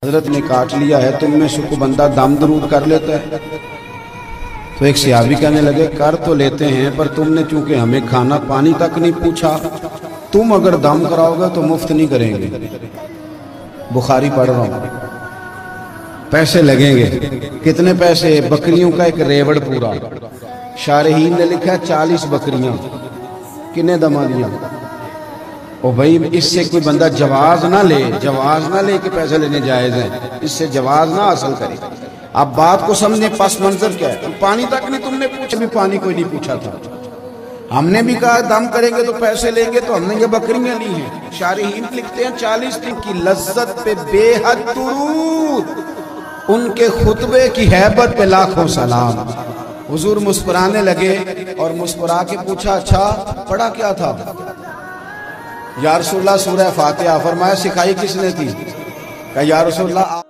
حضرت نے کاٹ لیا ہے، تم میں سے کوئی بندہ دم درود کر لیتا ہے؟ تو ایک صحابی کہنے لگے کر تو لیتے ہیں، پر تم نے چونکہ ہمیں کھانا پانی تک نہیں پوچھا، تم اگر دم کراؤ گے تو مفت نہیں کریں گے۔ بخاری پڑھ رہا ہوں، پیسے لگیں گے۔ کتنے پیسے؟ بکریوں کا ایک ریوڑ پورا۔ شارحین نے لکھا 40 بکریاں، کنے دما دیا؟ او بھائی اس سے کوئی بندہ جواز نہ لے کہ پیسے لینے جائز ہیں، اس سے جواز نہ حاصل کرے۔ اب بات کو سمجھیں، پس منظر کیا ہے؟ پانی تک نہیں تم نے پوچھا، بھی پانی کوئی نہیں پوچھا تھا۔ ہم نے بھی کہا دم کریں گے تو پیسے لیں گے، تو ہم نے یہ بکریاں لی ہیں۔ شارحین لکھتے ہیں 40 دن کی لذت پہ بے حد درود، ان کے خطبے کی ہیبت پہ لاکھوں سلام۔ حضور مسکرانے لگے اور مسکرا کے پوچھا اچھا پڑھا کیا تھا؟ یا رسول اللہ سورہ فاتحہ۔ فرمایا سکھائی کس نے تھی؟ کہا یا رسول اللہ